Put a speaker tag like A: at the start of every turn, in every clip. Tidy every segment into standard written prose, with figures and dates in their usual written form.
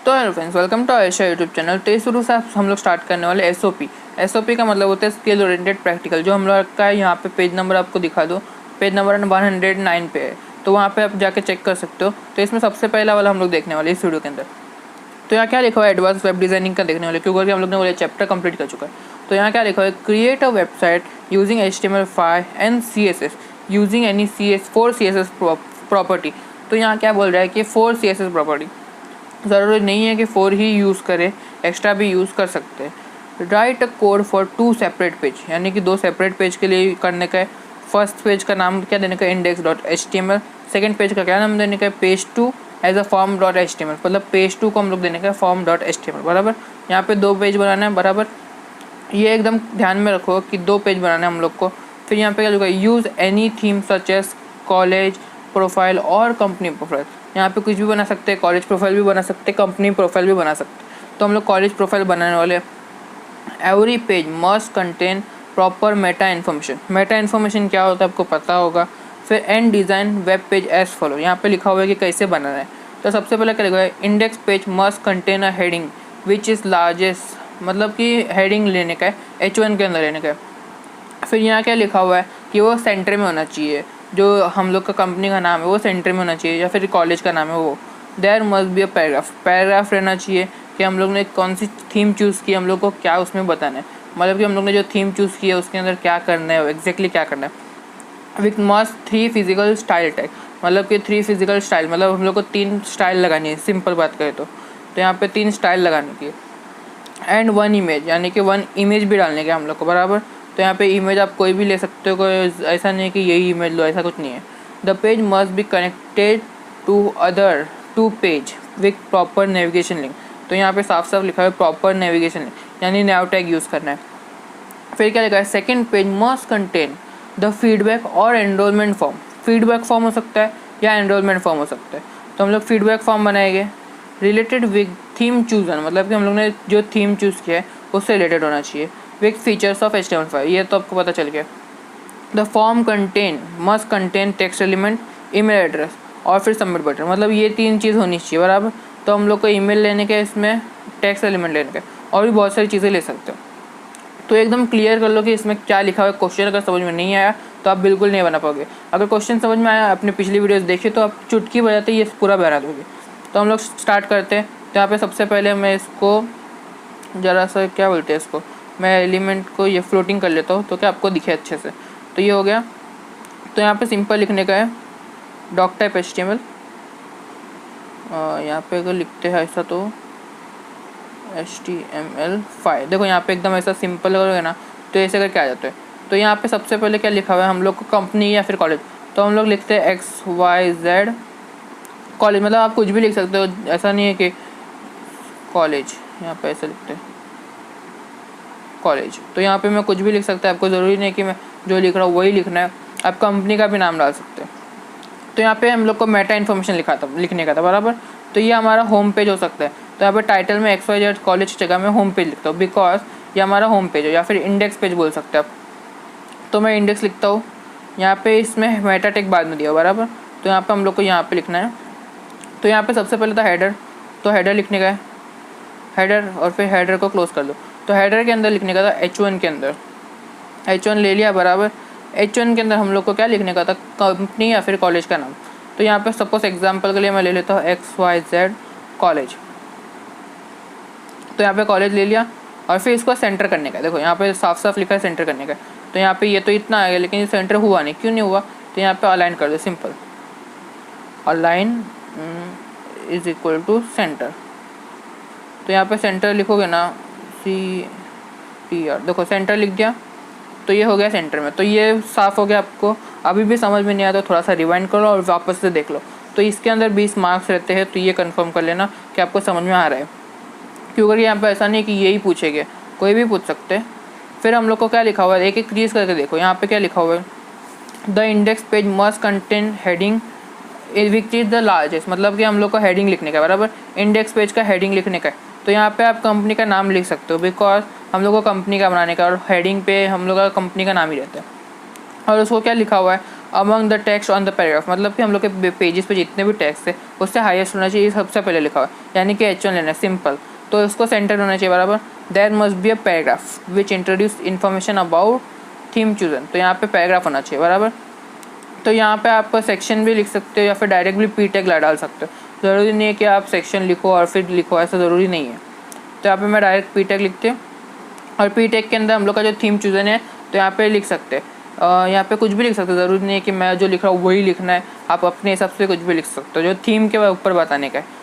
A: तो hello friends, welcome to Ayesha YouTube channel. तो शुरू से हम लोग स्टार्ट करने वाले एसओपी का मतलब होता है स्किल ओरिएंटेड प्रैक्टिकल। जो हम लोग का है यहाँ पे पेज नंबर आपको दिखा दो, पेज नंबर 109 पे है, तो वहाँ पे आप जाके चेक कर सकते हो। तो इसमें सबसे पहला वाला हम लोग देखने वाले इस वीडियो के अंदर। तो यहाँ क्या लिखा हुआ है, एडवांस वेब डिज़ाइनिंग का देखने वाले, क्योंकि हम लोग ने वो चैप्टर कंप्लीट कर चुका है। तो यहाँ क्या लिखा हुआ है, create a website using HTML5 and CSS using any four CSS property. तो यहाँ क्या बोल रहा है कि 4 CSS प्रॉपर्टी, ज़रूरी नहीं है कि 4 ही यूज़ करें, एक्स्ट्रा भी यूज़ कर सकते हैं। Right a code for 2 separate page, यानी कि 2 सेपरेट पेज के लिए करने का है। फर्स्ट पेज का नाम क्या देने का है, index.html। सेकंड पेज का क्या नाम देने का है, page2 एज अ form.html, मतलब page2 को हम लोग देने का है form.html। बराबर, यहाँ पे 2 पेज बनाना है। बराबर, ये एकदम ध्यान में रखो कि 2 पेज बनाना है हम लोग को। फिर यहाँ पे क्या लिखा है, use any theme such as college profile और कंपनी प्रोफाइल। यहाँ पे कुछ भी बना सकते हैं, कॉलेज प्रोफाइल भी बना सकते हैं, कंपनी प्रोफाइल भी बना सकते हैं। तो हम लोग कॉलेज प्रोफाइल बनाने वाले। Every page must contain proper meta information. Meta information क्या होता है आपको पता होगा। फिर and design web page as follow, यहाँ पे लिखा हुआ है कि कैसे बनाना है। तो सबसे पहले क्या लिखा है, index page must contain a heading which is largest, मतलब कि हेडिंग लेने का है, H1 के अंदर लेने का है। फिर यहाँ क्या लिखा हुआ है कि वो सेंटर में होना चाहिए, जो हम लोग का कंपनी का नाम है वो सेंटर में होना चाहिए, या फिर कॉलेज का नाम है वो। There must be a paragraph रहना चाहिए कि हम लोग ने कौन सी थीम चूज़ की, हम लोग को क्या उसमें बताना है, मतलब कि हम लोग ने जो थीम चूज़ की है उसके अंदर क्या करना है, एग्जैक्टली क्या करना है। With must 3 physical style tag, मतलब कि 3 फिजिकल स्टाइल, मतलब हम लोग को 3 स्टाइल लगानी है, सिंपल बात करें तो यहाँ पे 3 स्टाइल लगाने की। एंड 1 इमेज, यानी कि 1 इमेज भी डालने के हम लोग को। बराबर, तो यहाँ पे इमेज आप कोई भी ले सकते हो, कोई ऐसा नहीं है कि यही इमेज लो, ऐसा कुछ नहीं है। The page must be connected to other 2 page with proper navigation link. तो यहाँ पे साफ साफ लिखा है प्रॉपर नेविगेशन लिंक, यानी नैव टैग यूज़ करना है। फिर क्या लिखा है, second page must contain the feedback और एनरोलमेंट फॉर्म। फीडबैक फॉर्म हो सकता है या एनरोलमेंट फॉर्म हो सकता है। तो हम लोग फीडबैक फॉर्म बनाएंगे। रिलेटेड विद थीम चूजन, मतलब कि हम लोग ने जो थीम चूज़ किया है उससे रिलेटेड होना चाहिए। विद फीचर्स ऑफ HTML5, ये तो आपको पता चल गया। The form must contain text element, email address और फिर सबमिट बटन, मतलब ये 3 चीज़ होनी चाहिए। बराबर, तो हम लोग को ईमेल लेने के, इसमें टेक्स्ट एलिमेंट लेने के, और भी बहुत सारी चीज़ें ले सकते हो। तो एकदम क्लियर कर लो कि इसमें क्या लिखा हुआ है। क्वेश्चन अगर समझ में नहीं आया तो आप बिल्कुल नहीं बना पाओगे। अगर क्वेश्चन समझ में आया, अपने पिछली वीडियोस देखिए, तो आप चुटकी बजाते ये पूरा बना दोगे। तो हम लोग स्टार्ट करते हैं। तो यहाँ पे सबसे पहले मैं इसको ज़रा सा क्या बोलते हैं इसको, मैं एलिमेंट को ये फ्लोटिंग कर लेता हूँ तो क्या आपको दिखे अच्छे से। तो ये हो गया। तो यहाँ पे सिंपल लिखने का है, डॉक टाइप HTML। यहाँ पे अगर लिखते हैं ऐसा तो HTML5, देखो यहाँ पे एकदम ऐसा सिंपल करोगे ना तो ऐसे करके आ जाता है। तो यहाँ पे सबसे पहले क्या लिखा हुआ है हम लोग को, कंपनी या फिर कॉलेज। तो हम लोग लिखते हैं XYZ कॉलेज, मतलब आप कुछ भी लिख सकते हो, ऐसा नहीं है कि कॉलेज, यहाँ पे ऐसे लिखते हैं कॉलेज। तो यहाँ पे मैं कुछ भी लिख सकता है, आपको ज़रूरी नहीं कि मैं जो लिख रहा हूँ वही लिखना है, आप कंपनी का भी नाम डाल सकते हैं। तो यहाँ पे हम लोग को मेटा इन्फॉर्मेशन लिखने का था। बराबर, तो ये हमारा होम पेज हो सकता है। तो यहाँ पे टाइटल में XYZ कॉलेज की जगह मैं होम पेज लिखता हूँ, बिकॉज ये हमारा होम पेज है, या फिर इंडेक्स पेज बोल सकते हैं आप। तो मैं इंडेक्स लिखता हूँ। यहाँ पे इसमें मेटा टैग बाद में दिया। बराबर, तो यहाँ पे हम लोग को यहाँ पे लिखना है। तो यहाँ पे सबसे पहले था हेडर, तो हेडर लिखने का है, हेडर, और फिर हेडर को क्लोज कर दो। तो हेडर के अंदर लिखने का था H1 के अंदर, H1 ले लिया। बराबर, H1 के अंदर हम लोग को क्या लिखने का था, कंपनी या फिर कॉलेज का नाम। तो यहाँ पे सपोज एग्जांपल के लिए मैं ले लेता हूँ XYZ कॉलेज। तो यहाँ पे कॉलेज ले लिया, और फिर इसको सेंटर करने का। देखो यहाँ पे साफ साफ लिखा है सेंटर करने का। तो यहाँ पे ये तो इतना आ गया, लेकिन ये सेंटर हुआ नहीं, क्यों नहीं हुआ। तो यहाँ पे अलाइन कर दो, simple align is equal to centre. तो यहाँ पे सेंटर लिखोगे ना, CTR, देखो सेंटर लिख दिया। तो ये हो गया सेंटर में। तो ये साफ़ हो गया। आपको अभी भी समझ में नहीं आया तो थोड़ा सा रिवाइंड करो और वापस से देख लो। तो इसके अंदर 20 मार्क्स रहते हैं, तो ये कंफर्म कर लेना कि आपको समझ में आ रहा है, क्योंकि यहाँ पे ऐसा नहीं कि यही पूछेंगे, कोई भी पूछ सकते हैं। फिर हम लोग को क्या लिखा हुआ है, एक एक चीज़ करके देखो। यहाँ पे क्या लिखा हुआ है, the index page must contain heading which is the largest, मतलब कि हम लोग को हेडिंग लिखने का। बराबर, इंडेक्स पेज का हेडिंग लिखने का है। तो यहाँ पे आप कंपनी का नाम लिख सकते हो, बिकॉज हम लोग को कंपनी का बनाने का, और हेडिंग पे हम लोग का कंपनी का नाम ही रहता है। और उसको क्या लिखा हुआ है, among the text on the paragraph, मतलब कि हम लोग के पेजेस पे जितने भी टेक्स्ट है उससे हाईएस्ट होना चाहिए, सबसे पहले लिखा हुआ, यानी कि H1 लेना है, सिंपल। तो इसको सेंटर होना चाहिए बराबर। There must be a paragraph which introduce information about theme chosen, तो यहाँ पे पैराग्राफ होना चाहिए बराबर। तो यहाँ पे आप सेक्शन भी लिख सकते हो या फिर डायरेक्टली पी टैग डाल सकते हो, ज़रूरी नहीं है कि आप सेक्शन लिखो और फिर लिखो, ऐसा ज़रूरी नहीं है। तो यहाँ पे मैं डायरेक्ट पी टैग लिखते हैं और पी टैग के अंदर हम लोग का जो थीम चूजन है तो यहाँ पे लिख सकते हैं, यहाँ पे कुछ भी लिख सकते हो, ज़रूरी नहीं है कि मैं जो लिख रहा हूँ वही लिखना है, आप अपने हिसाब से कुछ भी लिख सकते हो जो थीम के ऊपर बताने का है।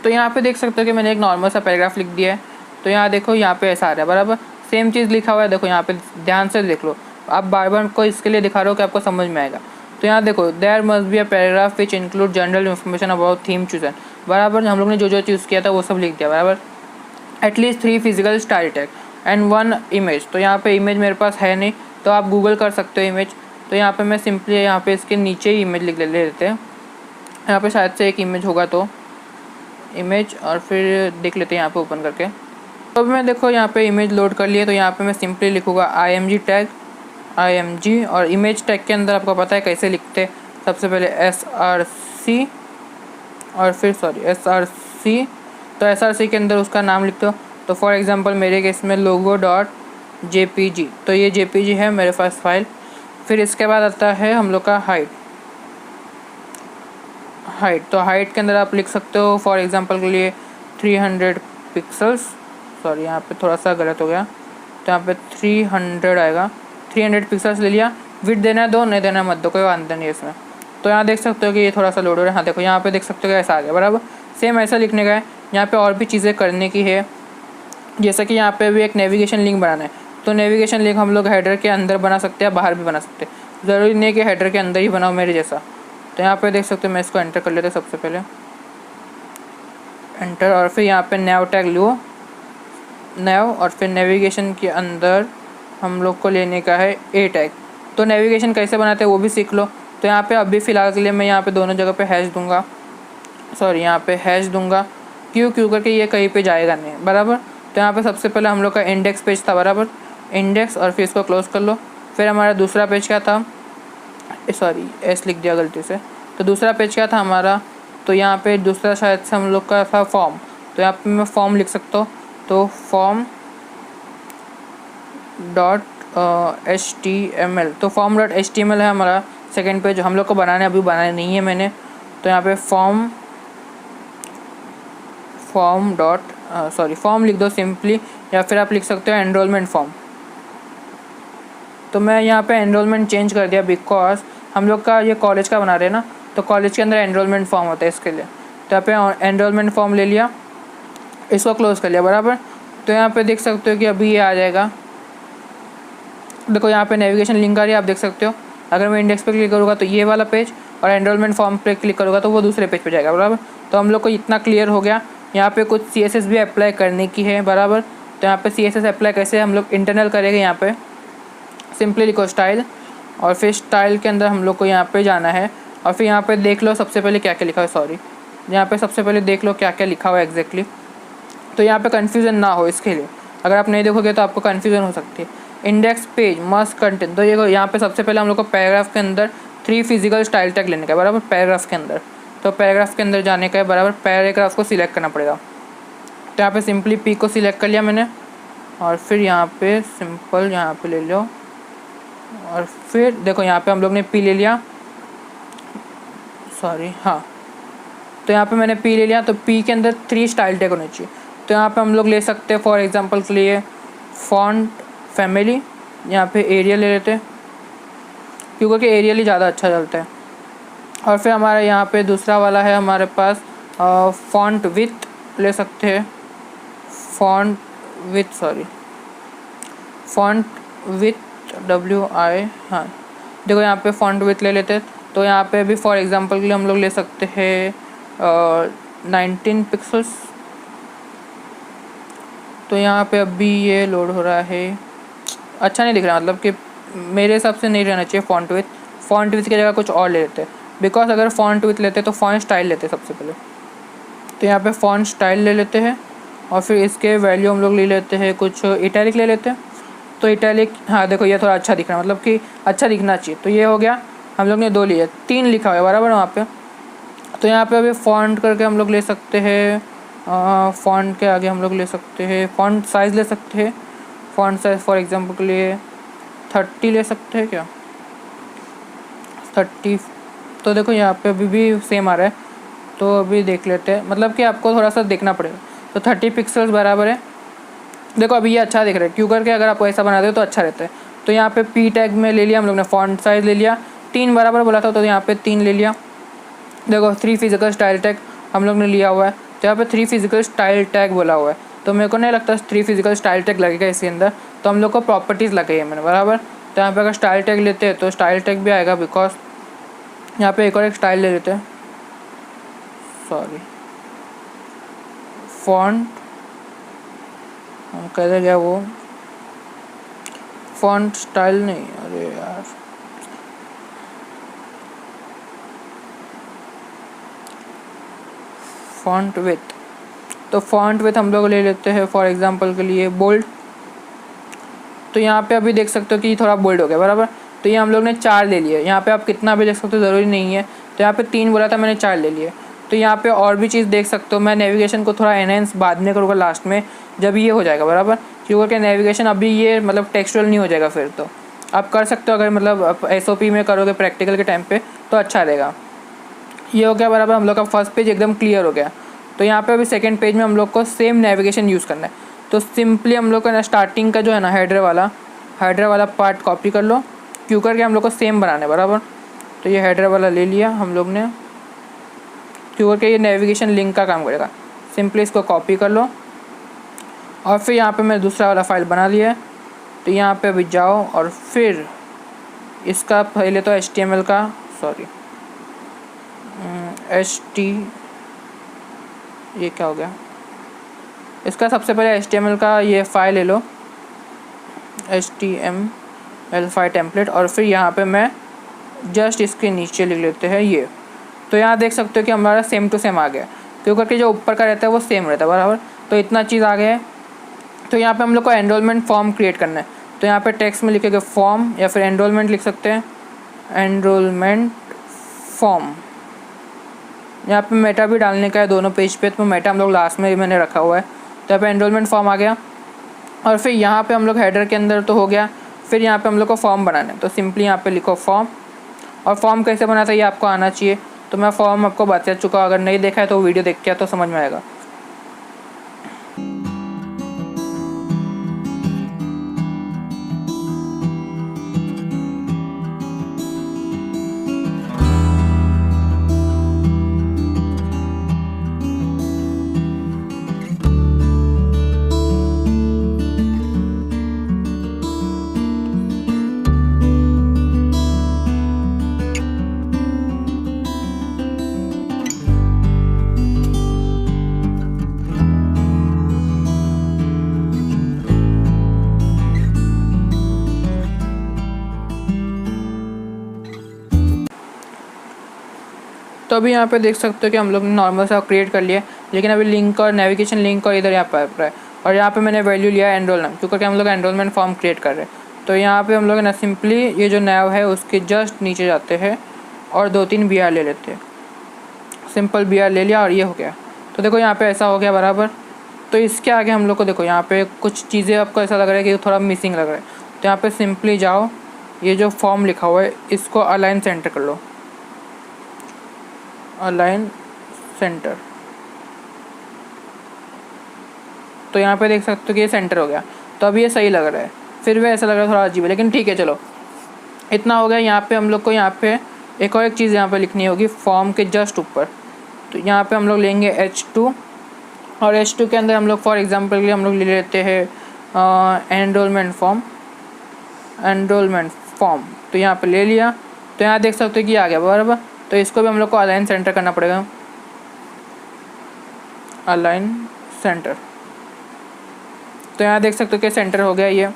A: तो यहाँ पे देख सकते हो कि मैंने एक नॉर्मल सा पैराग्राफ लिख दिया है। तो यहाँ देखो, यहाँ पे ऐसा आ रहा है बराबर, सेम चीज़ लिखा हुआ है, देखो यहाँ पे ध्यान से देख लो, आप बार बार को इसके लिए दिखा रहे हो कि आपको समझ में आएगा। तो यहाँ देखो, there must be a paragraph which include general information about theme chosen, बराबर हम लोग ने जो जो चूज़ किया था वो सब लिख दिया बराबर। At least 3 physical style tag and 1 image, तो यहाँ पे इमेज मेरे पास है नहीं, तो आप गूगल कर सकते हो इमेज। तो यहाँ पे मैं सिंपली यहाँ पे इसके नीचे ही इमेज लिख ले लेते हैं, यहाँ पे शायद से एक इमेज होगा, तो इमेज और फिर देख लेते हैं यहाँ पे ओपन करके। तो अभी मैं देखो यहाँ पे इमेज लोड कर लिए, तो यहाँ पे मैं सिंपली लिखूँगा IMG टैग, IMG, और इमेज टैग के अंदर आपको पता है कैसे लिखते हैं, सबसे पहले SRC और फिर SRC, तो SRC के अंदर उसका नाम लिखते हो। तो फॉर एग्जांपल मेरे केस में logo.jpg, तो ये JPG है मेरे पास फाइल। फिर इसके बाद आता है हम लोग का हाइट, तो हाइट के अंदर आप लिख सकते हो फॉर एग्जांपल के लिए 300 पिक्सल्स, सॉरी यहाँ पे थोड़ा सा गलत हो गया, तो यहाँ पे 300 आएगा, 300 पिक्सल्स ले लिया। विड्थ देना है दो, नहीं देना मत दो, कोई वांधा नहीं है इसमें। तो यहाँ देख सकते हो कि ये थोड़ा सा लोड हो रहा है, हाँ देखो यहाँ पे देख सकते हो कि ऐसा आ गया बराबर। सेम ऐसा लिखने का है, यहाँ पे और भी चीज़ें करने की है, जैसा कि यहाँ पे भी एक नेविगेशन लिंक बनाना है। तो नेविगेशन लिंक हम लोग हेडर के अंदर बना सकते हैं, बाहर भी बना सकते हैं, ज़रूरी नहीं कि हेडर के अंदर ही बनाओ मेरे जैसा। तो यहाँ पे देख सकते हो, मैं इसको एंटर कर लेते सबसे पहले, एंटर, और फिर यहाँ पे नैव टैग लो, नैव, और फिर नेविगेशन के अंदर हम लोग को लेने का है ए टैग। तो नेविगेशन कैसे बनाते हैं वो भी सीख लो। तो यहाँ पे अभी फ़िलहाल के लिए मैं यहाँ पे दोनों जगह पे हैश दूंगा, सॉरी यहाँ पे हैश दूंगा, क्यों करके ये कहीं पे जाएगा नहीं बराबर। तो यहाँ पे सबसे पहले हम लोग का इंडेक्स पेज था बराबर, इंडेक्स, और फिर इसको क्लोज कर लो। फिर हमारा दूसरा पेज क्या था, सॉरी एस लिख दिया गलती से, तो दूसरा पेज क्या था हमारा, तो यहाँ पे दूसरा शायद से हम लोग का था फॉर्म, तो यहाँ पे मैं फॉर्म लिख सकता हूँ। तो फॉर्म .html, तो फॉर्म .html है हमारा सेकेंड पेज, हम लोग को बनाना है, अभी बनाया नहीं है मैंने। तो यहाँ पे फॉर्म लिख दो सिंपली, या फिर आप लिख सकते हो एनरोलमेंट फॉर्म। तो मैं यहाँ पे एनरोलमेंट चेंज कर दिया, बिकॉज हम लोग का ये कॉलेज का बना रहे हैं ना, तो कॉलेज के अंदर एनरोलमेंट फॉर्म होता है इसके लिए। तो यहाँ पे एनरोलमेंट फॉर्म ले लिया, इसको क्लोज कर लिया बराबर। तो यहाँ पे देख सकते हो कि अभी ये आ जाएगा, देखो यहाँ पे नेविगेशन लिंक आ रही है, आप देख सकते हो। अगर मैं इंडेक्स पे क्लिक करूँगा तो ये वाला पेज, और एनरोलमेंट फॉर्म पे क्लिक करूँगा तो वो दूसरे पेज पे जाएगा बराबर। तो हम लोग को इतना क्लियर हो गया। यहाँ पे कुछ CSS भी अप्लाई करने की है बराबर। तो यहाँ पे CSS अप्लाई कैसे हम लोग इंटरनल करेंगे, यहाँ पे सिंपली लिखो स्टाइल, और फिर स्टाइल के अंदर हम लोग को यहाँ पे जाना है, और फिर यहाँ पे देख लो सबसे पहले क्या क्या लिखा है, सॉरी यहाँ पे सबसे पहले देख लो क्या क्या लिखा हुआ है एग्जैक्टली। तो यहाँ पे कन्फ्यूज़न ना हो इसके लिए, अगर आप नहीं देखोगे तो आपको कन्फ्यूज़न हो सकती है। इंडेक्स पेज मस्ट कंटेन, तो ये यहाँ पे सबसे पहले हम लोग को पैराग्राफ के अंदर 3 फिजिकल स्टाइल टैग लेने का है बराबर, पैराग्राफ के अंदर। तो पैराग्राफ के अंदर जाने का है बराबर, पैराग्राफ को सिलेक्ट करना पड़ेगा। तो यहाँ पे सिंपली पी को सिलेक्ट कर लिया मैंने, और फिर यहाँ पे सिंपल यहाँ पे ले लो, और फिर देखो यहाँ पे हम लोग ने पी ले लिया, सॉरी हाँ, तो यहाँ पे मैंने पी ले लिया। तो पी के अंदर 3 स्टाइल टैग होने चाहिए। तो यहाँ पे हम लोग ले सकते हैं फॉर एग्जांपल के लिए फॉन्ट फैमिली, यहाँ पे एरियल ले लेते हैं क्योंकि एरियल ही ज़्यादा अच्छा चलता है। और फिर हमारा यहाँ पे दूसरा वाला है हमारे पास फॉन्ट विथ ले सकते हैं, फॉन्ट विथ WI, हाँ देखो यहाँ पे फॉन्ट विथ ले लेते हैं। तो यहाँ पे भी फॉर एग्जांपल के लिए हम लोग ले सकते हैं 19 पिक्सल्स। तो यहाँ पे अभी ये लोड हो रहा है, अच्छा नहीं दिख रहा, मतलब कि मेरे हिसाब से नहीं रहना चाहिए फॉन्ट विथ, फॉन्ट विथ की जगह कुछ और ले लेते हैं, बिकॉज अगर फॉन्ट विथ लेते तो फॉन्ट स्टाइल लेते सबसे पहले। तो यहाँ पे फॉन्ट स्टाइल ले लेते हैं और फिर इसके वैल्यू हम लोग ले लेते हैं कुछ इटैलिक ले लेते हैं। तो इटैलिक, हाँ देखो ये थोड़ा अच्छा दिख रहा है, मतलब कि अच्छा दिखना चाहिए। तो ये हो गया, हम लोग ने 2 लिए, 3 लिखा हुआ है बराबर वहाँ पे। तो यहाँ पे अभी फॉन्ट करके हम लोग ले सकते हैं, फॉन्ट के आगे हम लोग ले सकते हैं फॉन्ट साइज़ ले सकते हैं। फॉन्ट साइज़ फॉर एग्जांपल के लिए 30 ले सकते हैं क्या, 30। तो देखो यहाँ पे अभी भी सेम आ रहा है, तो अभी देख लेते हैं, मतलब कि आपको थोड़ा सा देखना पड़ेगा। तो 30 पिक्सल्स बराबर है। देखो अभी ये अच्छा दिख रहा है, क्यों करके अगर आप ऐसा बनाते हो तो अच्छा रहता है। तो यहाँ पे पी टैग में ले लिया हम लोग ने, फॉन्ट साइज़ ले लिया, 3 बराबर बोला था तो यहाँ पे 3 ले लिया। देखो 3 फिजिकल स्टाइल टैग हम लोग ने लिया हुआ है, तो यहाँ पे 3 फिजिकल स्टाइल टैग बोला हुआ है। तो मेरे को नहीं लगता 3 फिजिकल स्टाइल टैग लगेगा इसके अंदर, तो हम लोग को प्रॉपर्टीज़ लगे मैंने बराबर। तो यहाँ पे अगर स्टाइल टैग लेते हैं तो स्टाइल टैग भी आएगा, बिकॉज यहाँ पे एक और एक स्टाइल ले लेते हैं, सॉरी फॉन्ट कैसे गया वो, फॉन्ट स्टाइल नहीं, अरे यार फॉन्ट विथ। तो फॉन्ट विथ हम लोग ले लेते हैं फॉर एग्जांपल के लिए बोल्ड। तो यहाँ पे अभी देख सकते हो कि थोड़ा बोल्ड हो गया बराबर। तो ये हम लोग ने 4 ले लिए, यहाँ पे आप कितना भी देख सकते हो ज़रूरी नहीं है। तो यहाँ पे 3 बोला था, मैंने 4 ले लिए। तो यहाँ पे और भी चीज़ देख सकते हो, मैं नेविगेशन को थोड़ा एनहेंस बाद में करूँगा लास्ट में, जब ये हो जाएगा बराबर, क्योंकि नेविगेशन अभी ये मतलब टेक्सचुअल नहीं हो जाएगा। फिर तो आप कर सकते हो, अगर मतलब आप SOP में करोगे प्रैक्टिकल के टाइम पे तो अच्छा रहेगा। ये हो गया बराबर, हम लोग का फर्स्ट पेज एकदम क्लियर हो गया। तो यहाँ पे अभी सेकंड पेज में हम लोग को सेम नेविगेशन यूज़ करना है। तो सिंपली हम लोग को ना स्टार्टिंग का जो है ना हेडर वाला पार्ट कॉपी कर लो, क्यों करके हम लोग को सेम बनाना है बराबर। तो ये हेडर वाला ले लिया हम लोग ने, क्यों करके ये नेविगेशन लिंक का काम करेगा। सिंपली इसको कॉपी कर लो और फिर यहाँ पे मैं दूसरा वाला फाइल बना लिया है। तो यहाँ पे अभी जाओ और फिर इसका पहले तो HTML का, सॉरी ये क्या हो गया, इसका सबसे पहले HTML का ये फाइल ले लो, HTML फाइल टेम्पलेट। और फिर यहाँ पे मैं जस्ट इसके नीचे लिख लेते हैं ये। तो यहाँ देख सकते हो कि हमारा सेम टू सेम आ गया, क्योंकि जो ऊपर का रहता है वो सेम रहता है बराबर। तो इतना चीज़ आ गया है। तो यहाँ पे हम लोग को एनरोलमेंट फॉर्म क्रिएट करना है। तो यहाँ पे टेक्स्ट में लिखेंगे फॉर्म, या फिर एनरोलमेंट लिख सकते हैं, एनरोलमेंट फॉर्म। यहाँ पे मेटा भी डालने का है दोनों पेज पे, तो मेटा हम लोग लास्ट में मैंने रखा हुआ है। तो यहाँ पे एनरोलमेंट फॉर्म आ गया। और फिर यहाँ पे हम लोग हेडर के अंदर तो हो गया, फिर यहाँ पे हम लोग को फॉर्म बनाना है। तो सिंपली यहाँ पे लिखो फॉर्म, और फॉर्म कैसे बनाता है ये आपको आना चाहिए। तो मैं फॉर्म आपको बता चुका हूँ, अगर नहीं देखा है तो वीडियो देख के तो समझ में आएगा। तो अभी यहाँ पे देख सकते हो कि हम लोग ने नॉर्मल सा क्रिएट कर लिया, लेकिन अभी लिंक और नेविगेशन लिंक और इधर यहाँ पर है। और यहाँ पे मैंने वैल्यू लिया एनरोल नाम, क्योंकि हम लोग एनरोलमेंट फॉर्म क्रिएट कर रहे हैं। तो यहाँ पे हम लोग ना सिंपली ये जो नैव है उसके जस्ट नीचे जाते हैं और 2-3 BR ले लेते हैं। सिंपल BR ले लिया और ये हो गया। तो देखो यहाँ पे ऐसा हो गया बराबर। तो इसके आगे हम लोग को देखो यहाँ पे कुछ चीज़ें आपको ऐसा लग रहा है कि थोड़ा मिसिंग लग रहा है। तो यहाँ पे सिंपली जाओ, ये जो फॉर्म लिखा हुआ है इसको अलाइन सेंटर कर लो, अलाइन सेंटर। तो यहाँ पे देख सकते हो कि ये सेंटर हो गया। तो अभी ये सही लग रहा है, फिर भी ऐसा लग रहा है थोड़ा अजीब है, लेकिन ठीक है चलो इतना हो गया। यहाँ पे हम लोग को यहाँ पे एक और एक चीज़ यहाँ पे लिखनी होगी फॉर्म के जस्ट ऊपर। तो यहाँ पे हम लोग लेंगे H2, और H2 के अंदर हम लोग फॉर एग्जांपल के लिए हम लोग ले लेते हैं एनरोलमेंट फॉर्म। तो यहाँ पे ले लिया। तो यहाँ देख सकते हो कि आ गया बराबर। तो इसको भी हम लोग को अलाइन सेंटर करना पड़ेगा, अलाइन सेंटर। तो यहाँ देख सकते हो कि सेंटर हो गया ये।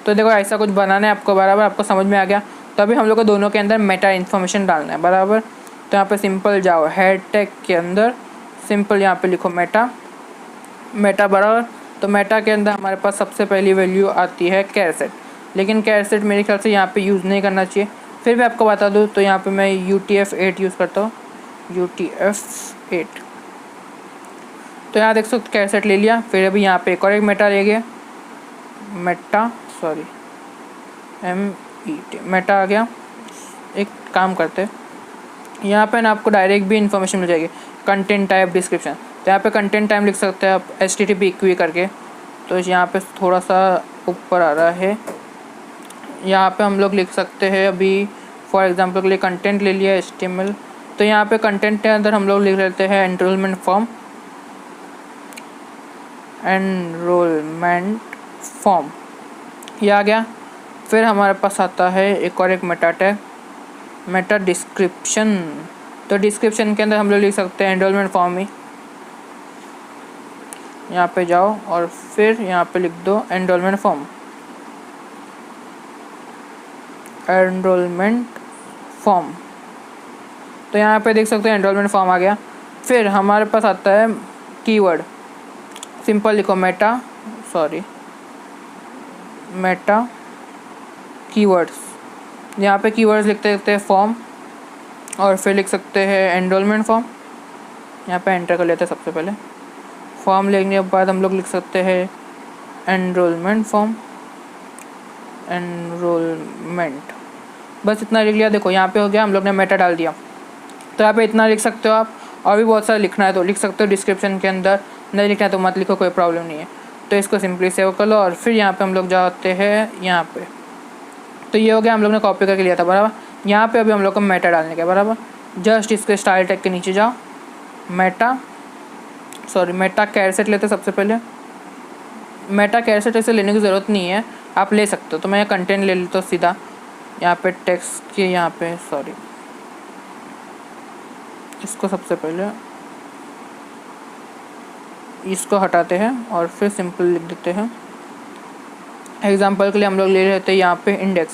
A: तो देखो ऐसा कुछ बनाना है आपको बराबर, आपको समझ में आ गया। तो अभी हम लोग को दोनों के अंदर मेटा इन्फॉर्मेशन डालना है बराबर। तो यहाँ पे सिंपल जाओ हेड टैग के अंदर, सिंपल यहाँ पे लिखो मेटा बराबर। तो मेटा के अंदर हमारे पास सबसे पहली वैल्यू आती है कैरसेट, लेकिन कैरसेट मेरे ख्याल से यहाँ पे यूज़ नहीं करना चाहिए, फिर भी आपको बता दूँ तो यहाँ पे मैं UTF-8 यूज़ करता हूँ, UTF-8। तो यहाँ देख सकते कैरसेट ले लिया। फिर अभी यहाँ पे एक और एक मेटा ले गया, MET मेटा आ गया। एक काम करते हैं, यहाँ पे ना आपको डायरेक्ट भी इन्फॉर्मेशन मिल जाएगी, कंटेंट टाइप डिस्क्रिप्शन। तो यहाँ पे कंटेंट टाइप लिख सकते हैं आप HTTP इक्वी करके। तो यहाँ पे थोड़ा सा ऊपर आ रहा है, यहाँ पे हम लोग लिख सकते हैं अभी फॉर एग्जांपल के लिए कंटेंट ले लिया HTML। तो यहाँ पे कंटेंट के अंदर हम लोग लिख लेते हैं एनरोलमेंट फॉर्म, ये आ गया। फिर हमारे पास आता है एक और एक मेटा टैग, मेटा डिस्क्रिप्शन। तो डिस्क्रिप्शन के अंदर हम लोग लिख सकते हैं एनरोलमेंट फॉर्म ही, यहाँ पे जाओ और फिर यहाँ पे लिख दो एनरोलमेंट फॉर्म। तो यहाँ पे देख सकते हैं एनरोलमेंट फॉर्म आ गया। फिर हमारे पास आता है कीवर्ड, सिंपल लिखो मेटा कीवर्ड्स। यहाँ पे कीवर्ड्स लिखते हैं फॉर्म, और फिर लिख सकते हैं एनरोलमेंट फॉर्म। यहाँ पे एंटर कर लेते हैं सबसे पहले, फॉर्म लिखने के बाद हम लोग लिख सकते हैं एनरोलमेंट बस इतना लिख लिया। देखो यहाँ पे हो गया, हम लोग ने मेटा डाल दिया। तो यहाँ पे इतना लिख सकते हो आप, और भी बहुत सारा लिखना है तो लिख सकते हो डिस्क्रिप्शन के अंदर, नहीं लिखना है तो मत लिखो, कोई प्रॉब्लम नहीं है। तो इसको सिंपली सेव कर लो और फिर यहाँ पे हम लोग जाते हैं यहाँ पे। तो ये हो गया, हम लोग ने कॉपी करके लिया था बराबर। यहाँ पे अभी हम लोग को मेटा डालने का बराबर। जस्ट इसके स्टाइल टैग के नीचे जाओ, मेटा कैरसेट लेते सबसे पहले। मेटा कैरसेट ऐसे लेने की ज़रूरत नहीं है, आप ले सकते हो। तो मैं कंटेंट ले लेता हूँ सीधा, यहाँ पे टेक्स्ट के यहाँ पे इसको सबसे पहले इसको हटाते हैं और फिर सिंपल लिख देते हैं। एग्जांपल के लिए हम लोग ले लेते हैं यहाँ पे इंडेक्स।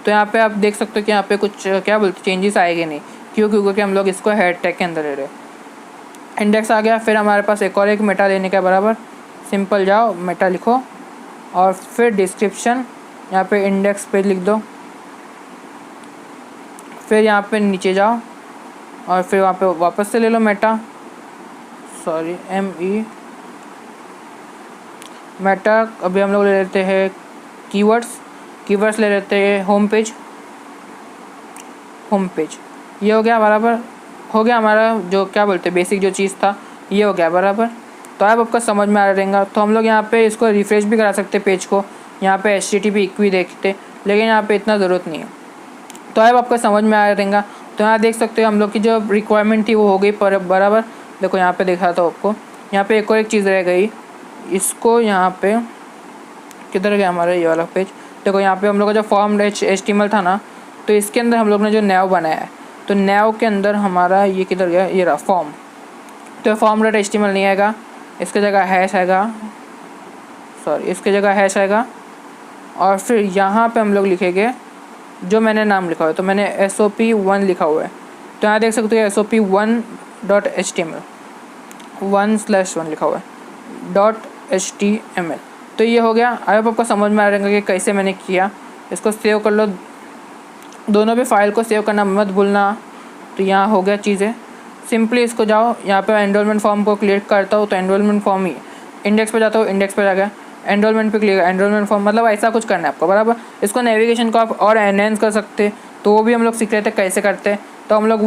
A: तो यहाँ पे आप देख सकते हो कि यहाँ पे कुछ क्या बोलते चेंजेस आएंगे नहीं, क्योंकि हम लोग इसको हेड टैग के अंदर ले रहे हैं। इंडेक्स आ गया। फिर हमारे पास एक और एक मेटा लेने का बराबर, सिंपल जाओ मेटा लिखो और फिर डिस्क्रिप्शन, यहाँ पे इंडेक्स पे लिख दो। फिर यहाँ पे नीचे जाओ और फिर वहाँ पे वापस से ले लो मेटा अभी हम लोग ले लेते हैं कीवर्ड्स ले लेते हैं होम पेज। ये हो गया बराबर, हो गया हमारा जो क्या बोलते हैं बेसिक जो चीज़ था, ये हो गया बराबर। तो अब आपको समझ में आ रहेगा। तो हम लोग यहाँ पे इसको रिफ्रेश भी करा सकते हैं पेज को, यहाँ पे HTTP इक्वी देखते, लेकिन यहाँ पे इतना ज़रूरत नहीं है। तो अब आपको समझ में आ रहेगा। तो यहाँ देख सकते हो हम लोग की जो रिक्वायरमेंट थी वो हो गई पर बराबर। देखो यहाँ पे दिखा था आपको, यहाँ पे एक और एक चीज़ रह गई, इसको यहाँ पे किधर गया हमारा ये वाला पेज। देखो यहाँ पे हम लोग का जो फॉर्म HTML था ना, तो इसके अंदर हम लोग ने जो नैव बनाया है, तो नैव के अंदर हमारा ये किधर गया, ये रहा फॉर्म। तो form.html नहीं आएगा, इसके जगह हैश आएगा। और फिर यहाँ पे हम लोग लिखेंगे जो मैंने नाम लिखा हुआ है, तो मैंने SOP1 लिखा हुआ है। तो यहाँ देख सकते हो SOP1.html 1/1 लिखा हुआ है .html। तो ये हो गया। अब आपको समझ में आ रहेगा कि कैसे मैंने किया। इसको सेव कर लो, दोनों भी फाइल को सेव करना मत भूलना। तो यहाँ हो गया चीज़ें, सिंपली इसको जाओ, यहाँ पे एनरोलमेंट फॉर्म को क्लिक करता हूँ तो एनरोलमेंट फॉर्म ही, इंडेक्स पे जाता हूँ, इंडेक्स पे जा गया, एनरोलमेंट पे क्लिक, एनरोलमेंट फॉर्म, मतलब ऐसा कुछ करना है आपको बराबर। इसको नेविगेशन को आप और एनहेंस कर सकते, तो वो भी हम लोग सीख रहे थे कैसे करते हैं। तो हम लोग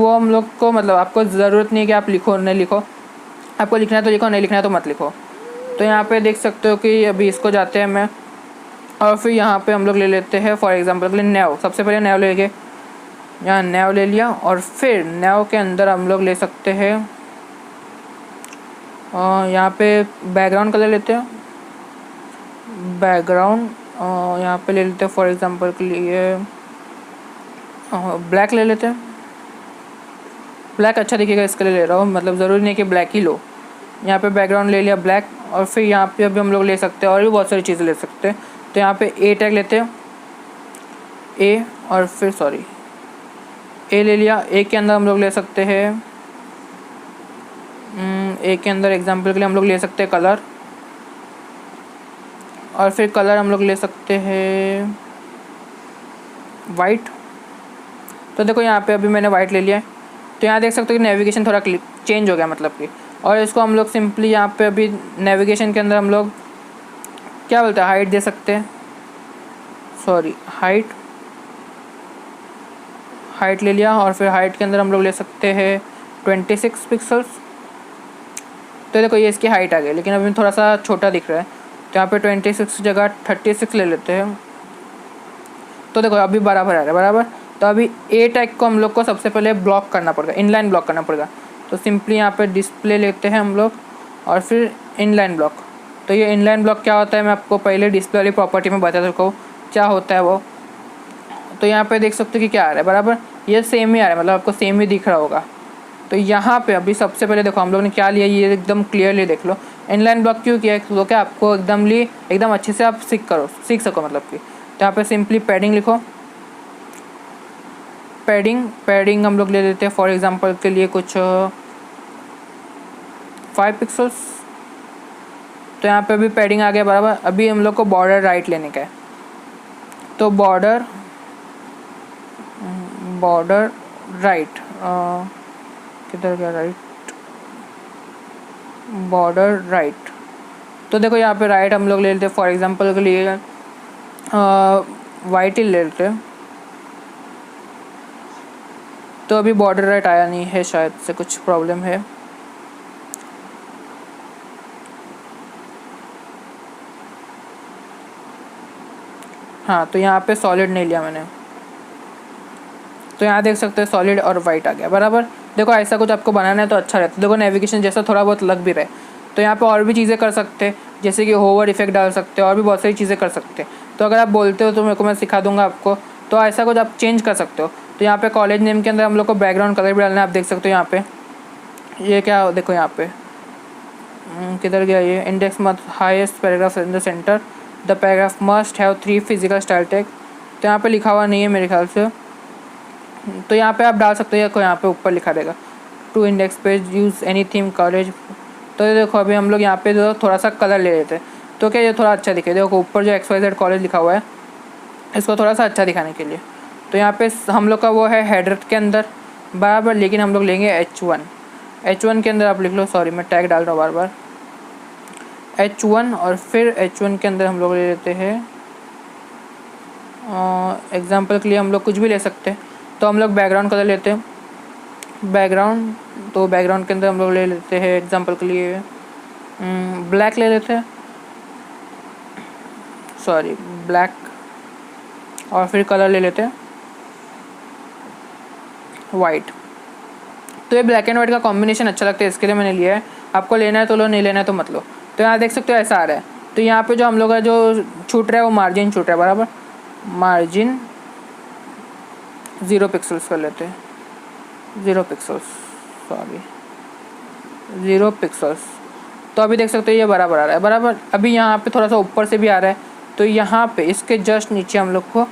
A: को मतलब आपको ज़रूरत नहीं है कि आप लिखो नहीं लिखो, आपको लिखना है तो लिखो, नहीं लिखना है तो मत लिखो। तो यहाँ पे देख सकते हो कि अभी इसको जाते हैं मैं, और फिर यहाँ पे हम लोग ले लेते हैं फॉर एग्जांपल के लिए नैव। सबसे पहले नैव लेंगे, यहाँ नैव ले लिया और फिर नैव के अंदर हम लोग ले सकते हैं यहाँ पे बैकग्राउंड कलर लेते हैं, बैकग्राउंड यहाँ पे ले लेते हैं फॉर एग्जांपल के लिए ब्लैक ले लेते हैं। ब्लैक अच्छा दिखेगा इसके लिए ले रहा हूँ, मतलब ज़रूरी नहीं कि ब्लैक ही लो। यहाँ पे बैकग्राउंड ले लिया ब्लैक, और फिर यहाँ पे अभी हम लोग ले सकते हैं और भी बहुत सारी चीज़ें ले सकते हैं। तो यहाँ पे ए टैग लेते हैं, ए और फिर सॉरी ए ले लिया। ए के अंदर हम लोग ले सकते हैं ए के अंदर एग्जांपल के लिए हम लोग ले सकते हैं कलर, और फिर कलर हम लोग ले सकते हैं वाइट। तो देखो यहाँ पे अभी मैंने वाइट ले लिया है। तो यहाँ देख सकते हो कि नेविगेशन थोड़ा चेंज हो गया मतलब कि, और इसको हम लोग सिंपली यहाँ पे अभी नेविगेशन के अंदर हम लोग क्या बोलते हैं हाइट दे सकते हैं, सॉरी हाइट ले लिया। और फिर हाइट के अंदर हम लोग ले सकते हैं 26 पिक्सल्स। तो देखो ये इसकी हाइट आ गई, लेकिन अभी थोड़ा सा छोटा दिख रहा है, तो यहाँ पे 26 जगह 36 ले लेते हैं। तो देखो अभी बराबर आ रहा है बराबर। तो अभी ए टैग को हम लोग को सबसे पहले ब्लॉक करना पड़ेगा, इनलाइन ब्लॉक करना पड़ेगा। तो सिंपली यहाँ पे डिस्प्ले लेते हैं हम लोग और फिर इनलाइन ब्लॉक। तो ये इनलाइन ब्लॉक क्या होता है मैं आपको पहले डिस्प्ले वाली प्रॉपर्टी में बता सकता हूँ क्या होता है वो। तो यहाँ पे देख सकते हो कि क्या आ रहा है बराबर, ये सेम ही आ रहा है, मतलब आपको सेम ही दिख रहा होगा। तो यहाँ पे अभी सबसे पहले देखो हम लोग ने क्या लिया, ये एकदम क्लियरली देख लो। इनलाइन ब्लॉक क्यों किया है, तो क्या आपको एकदम अच्छे से आप सीख सको मतलब कि। तो यहाँ पे सिंपली पैडिंग लिखो, पैडिंग हम लोग ले लेते हैं फॉर एग्जांपल के लिए कुछ 5 पिक्सल्स। तो यहाँ पे अभी पैडिंग आ गया बराबर। अभी हम लोग को बॉर्डर राइट लेने का है, तो बॉर्डर राइट किधर गया राइट, बॉर्डर राइट। तो देखो यहाँ पे राइट हम लोग ले लेते हैं फॉर एग्जांपल के लिए वाइट ही ले लेते हैं। तो अभी बॉर्डर राइट आया नहीं है, शायद से कुछ प्रॉब्लम है। हाँ तो यहाँ पे सॉलिड नहीं लिया मैंने, तो यहाँ देख सकते हैं सॉलिड और वाइट आ गया बराबर। देखो ऐसा कुछ आपको बनाना है तो अच्छा रहता है, देखो नेविगेशन जैसा थोड़ा बहुत लग भी रहे। तो यहाँ पे और भी चीज़ें कर सकते हैं, जैसे कि होवर इफेक्ट डाल सकते हैं और भी बहुत सारी चीज़ें कर सकते हैं। तो अगर आप बोलते हो तो मेरे को मैं सिखा दूंगा आपको, तो ऐसा कुछ आप चेंज कर सकते हो। तो यहाँ पे कॉलेज नेम के अंदर हम लोग को बैकग्राउंड कलर भी डालना है, आप देख सकते हो यहाँ पे ये क्या देखो यहाँ पे किधर गया ये, index must highest paragraph in the centre, the paragraph must have 3 physical style tag. तो यहाँ पे लिखा हुआ नहीं है मेरे ख्याल से, तो यहाँ पे आप डाल सकते हो, यहाँ पे ऊपर लिखा रहेगा to index page use any theme college. तो देखो अभी हम लोग यहाँ पे जो थोड़ा सा कलर ले लेते हैं, तो क्या ये थोड़ा अच्छा दिखे। देखो ऊपर जो XYZ कॉलेज लिखा हुआ है इसको थोड़ा सा अच्छा दिखाने के लिए। तो यहाँ पे हम लोग का वो है हेडर के अंदर बराबर, लेकिन हम लोग लेंगे H1 के अंदर आप लिख लो, सॉरी मैं टैग डाल रहा हूँ बार बार, H1। और फिर H1 के अंदर हम लोग ले लेते हैं एग्जाम्पल के लिए हम लोग कुछ भी ले सकते हैं। तो हम लोग बैकग्राउंड कलर लेते हैं, बैकग्राउंड। तो बैकग्राउंड के अंदर हम लोग ले लेते हैं एग्जांपल के लिए ब्लैक ले लेते हैं, सॉरी ब्लैक। और फिर कलर ले लेते हैं वाइट। तो ये ब्लैक एंड वाइट का कॉम्बिनेशन अच्छा लगता है, इसके लिए मैंने लिया है। आपको लेना है तो लो, नहीं लेना है तो मत लो। तो यहाँ देख सकते हो ऐसा आ रहा है। तो यहाँ पे जो हम लोग का जो छूट रहा है वो मार्जिन छूट रहा है बराबर, मार्जिन 0 पिक्सल्स कर लेते हैं, 0 पिक्सल्स, सॉरी 0 पिक्सल्स। तो अभी देख सकते हो ये बराबर आ रहा है बराबर। अभी यहाँ पे थोड़ा सा ऊपर से भी आ रहा है, तो यहाँ पे इसके जस्ट नीचे हम लोग को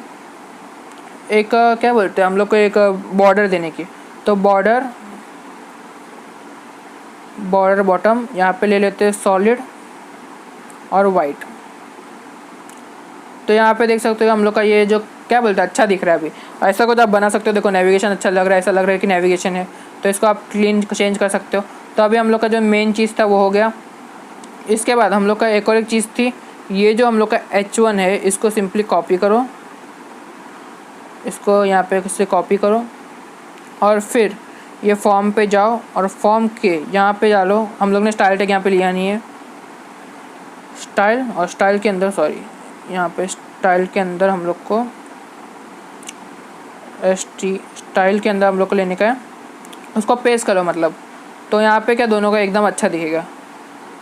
A: एक क्या बोलते हैं हम लोग को एक बॉर्डर देने की। तो बॉर्डर बॉटम यहाँ पे ले लेते हैं सॉलिड और वाइट। तो यहाँ पे देख सकते हो हम लोग का ये जो क्या बोलते हैं अच्छा दिख रहा है। अभी ऐसा कुछ आप बना सकते हो, देखो नेविगेशन अच्छा लग रहा है, ऐसा लग रहा है कि नेविगेशन है, तो इसको आप क्लीन चेंज कर सकते हो। तो अभी हम लोग का जो मेन चीज़ था वो हो गया। इसके बाद हम लोग का एक और एक चीज़ थी, ये जो हम लोग का H1 है इसको सिंपली कॉपी करो, इसको यहाँ पे से कॉपी करो और फिर ये फॉर्म पे जाओ और फॉर्म के यहाँ पे डालो। हम लोग ने स्टाइल टैग यहाँ पे लिया नहीं है, स्टाइल और स्टाइल के अंदर सॉरी यहाँ पे स्टाइल के अंदर हम लोग को स्टाइल के अंदर हम लोग को लेने का है, उसको पेस्ट करो मतलब। तो यहाँ पे क्या दोनों का एकदम अच्छा दिखेगा।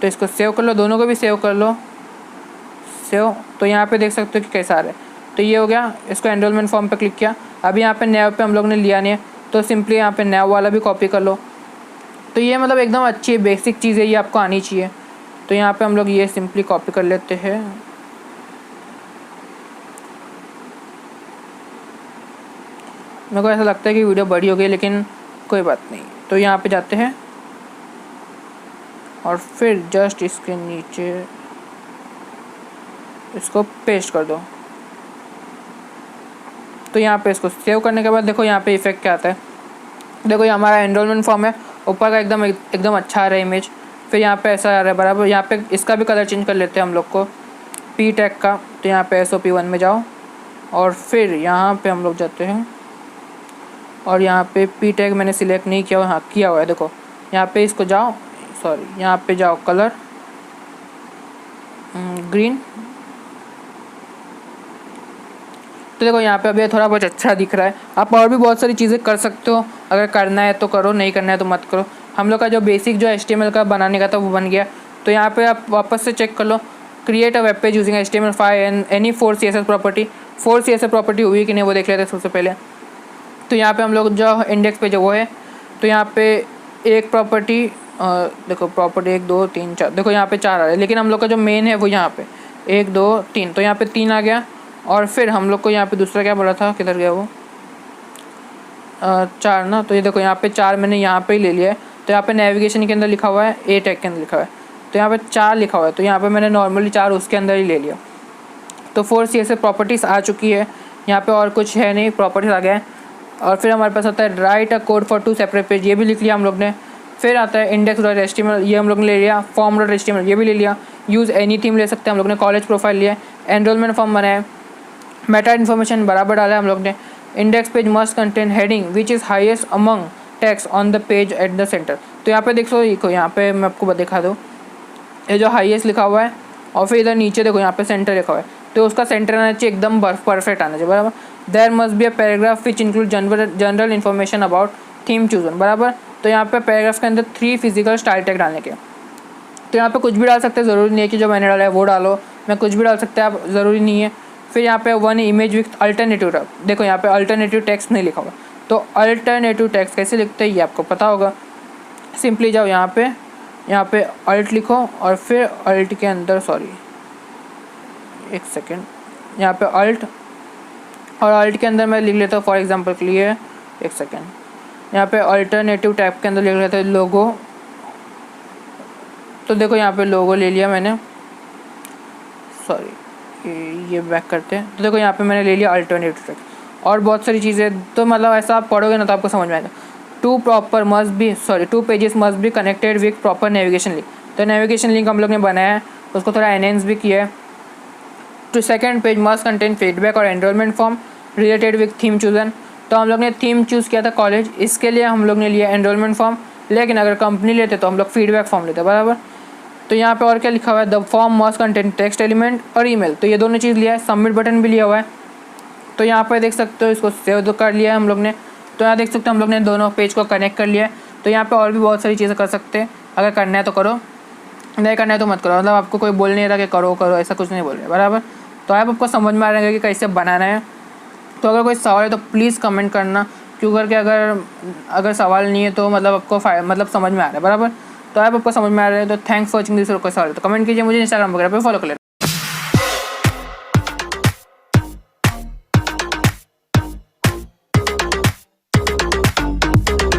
A: तो इसको सेव कर लो, दोनों को भी सेव कर लो, सेव। तो यहाँ पे देख सकते हो कि कैसा आ रहा है। तो ये हो गया, इसको एनरोलमेंट फॉर्म पे क्लिक किया। अभी यहाँ पे नैव पे हम लोग ने लिया नहीं है, तो सिंपली यहाँ पे नैव वाला भी कॉपी कर लो। तो ये मतलब एकदम अच्छी बेसिक चीज़ है, ये आपको आनी चाहिए। तो यहाँ पे हम लोग ये सिंपली कॉपी कर लेते हैं। मेरे को ऐसा लगता है कि वीडियो बड़ी हो गई, लेकिन कोई बात नहीं। तो यहाँ पे जाते हैं और फिर जस्ट इसके नीचे इसको पेस्ट कर दो। तो यहाँ पे इसको सेव करने के बाद देखो यहाँ पे इफेक्ट क्या आता है। देखो ये हमारा एनरोलमेंट फॉर्म है, ऊपर का एकदम अच्छा आ रहा है इमेज। फिर यहाँ पे ऐसा आ रहा है बराबर। यहाँ पे इसका भी कलर चेंज कर लेते हैं हम लोग को, पी टैग का। तो यहाँ पे SOP1 में जाओ और फिर यहाँ पे हम लोग जाते हैं और यहाँ पे पी टैग मैंने सिलेक्ट नहीं किया, हाँ किया हुआ है। देखो यहाँ पे इसको जाओ, सॉरी यहाँ पे जाओ कलर ग्रीन। तो देखो यहाँ पे अभी थोड़ा बहुत अच्छा दिख रहा है। आप और भी बहुत सारी चीज़ें कर सकते हो, अगर करना है तो करो, नहीं करना है तो मत करो। हम लोग का जो बेसिक जो HTML का बनाने का था वो बन गया। तो यहाँ पे आप वापस से चेक कर लो, create a web page using HTML5 and any 4 CSS property. 4 CSS property हुई कि नहीं वो देख लेते हैं सबसे पहले। तो यहाँ पे हम लोग जो इंडेक्स पेज है वो है। तो यहाँ पे एक प्रॉपर्टी देखो प्रॉपर्टी 1 2 3 4, देखो यहाँ पे 4 आ रहा है, लेकिन हम लोग का जो मेन है वो यहाँ पे 1 2 3। तो यहाँ पे 3 आ गया। और फिर हम लोग को यहाँ पे दूसरा क्या बोला था, किधर गया वो 4 ना। तो ये देखो यहाँ पे 4 मैंने यहाँ पे ही ले लिया है। तो यहाँ पे नेविगेशन के अंदर लिखा हुआ है, ए टैग के अंदर लिखा हुआ है। तो यहाँ पे 4 लिखा हुआ है, तो यहाँ पे मैंने नॉर्मली 4 उसके अंदर ही ले लिया। तो 4 CSS प्रॉपर्टीज़ आ चुकी है। यहाँ पे और कुछ है नहीं, प्रॉपर्टीज़ आ गया है। और फिर हमारे पास आता है right a code for 2 separate page, ये भी लिख लिया हम लोग ने। फिर आता है index.html, ये हम लोग ने ले लिया। form.html ये भी ले लिया। यूज़ एनी थीम ले सकते हैं हम लोग ने। कॉलेज प्रोफाइल लिया। एनरोलमेंट फॉर्म बनाया। मेटा इन्फॉर्मेशन बराबर डाला है हम लोग ने। Index page must contain heading which is highest among text on the page at the centre. तो यहाँ पे देखो यहाँ पे मैं आपको दिखा दूँ, ये जो हाईएस्ट लिखा हुआ है और फिर इधर नीचे देखो यहाँ पे सेंटर लिखा हुआ है। तो उसका सेंटर आना चाहिए एकदम परफेक्ट आना चाहिए बराबर। There must be a paragraph which include general information about theme chosen बराबर। तो यहाँ पे पैराग्राफ के अंदर 3 फिजिकल स्टाइल टैग डालने के। तो यहाँ पे कुछ भी डाल सकते हैं, ज़रूरी नहीं है कि जो मैंने डाला है वो डालो। मैं कुछ भी डाल सकते हैं, आप ज़रूरी नहीं है। फिर यहाँ पे 1 इमेज विथ अल्टरनेटिव टैग, देखो यहाँ पे अल्टरनेटिव टेक्स्ट नहीं लिखा हुआ। तो अल्टरनेटिव टेक्स्ट कैसे लिखते हैं ये आपको पता होगा। सिंपली जाओ यहाँ पे अल्ट लिखो और फिर अल्ट के अंदर एक सेकेंड, यहाँ पे अल्ट और अल्ट के अंदर मैं लिख लेता हूँ फॉर एग्जांपल के लिए, एक सेकेंड, यहाँ पे अल्टरनेटिव टैग के अंदर लिख लेता हूँ लोगो। तो देखो यहाँ पे लोगो ले लिया मैंने, ये बैक करते हैं। तो देखो यहाँ पे मैंने ले लिया अल्टरनेटिव टैग और बहुत सारी चीज़ें। तो मतलब ऐसा आप पढ़ोगे ना तो आपको समझ में आएगा। 2 pages must be connected with proper navigation link. तो नेविगेशन लिंक हम लोग ने बनाया है, उसको थोड़ा एनहेंस भी किया है। Two second page must contain feedback और enrolment form related with theme chosen. तो हम लोग ने थीम चूज़ किया था कॉलेज, इसके लिए हम लोग ने लिया एनरोलमेंट फॉर्म, लेकिन अगर कंपनी लेते तो हम लोग फीडबैक फॉर्म लेते बराबर। तो यहाँ पे और क्या लिखा हुआ है, the form must contain text element और ईमेल। तो ये दोनों चीज़ लिया है। सबमिट बटन भी लिया हुआ है। तो यहाँ पर देख सकते हो इसको सेव तो कर लिया है हम लोग ने। तो यहाँ देख सकते हो हम लोग ने दोनों पेज को कनेक्ट कर लिया है। तो यहाँ पे और भी बहुत सारी चीज़ें कर सकते हैं, अगर करना है तो करो, नहीं करना है तो मत करो। मतलब आपको कोई बोल नहीं रहा कि करो ऐसा कुछ नहीं बोल रहे बराबर। तो आपको समझ में आ रहा है कि कैसे बनाना है। तो अगर कोई सवाल है तो प्लीज़ कमेंट करना, क्यों करके अगर सवाल नहीं है तो मतलब आपको मतलब समझ में आ रहा है बराबर। तो आपको समझ में आ रहा है तो थैंक्स फॉर वॉचिंग दिस। कोई सवाल है तो कमेंट कीजिए, मुझे इंस्टाग्राम वगैरह पे फॉलो कर लेना।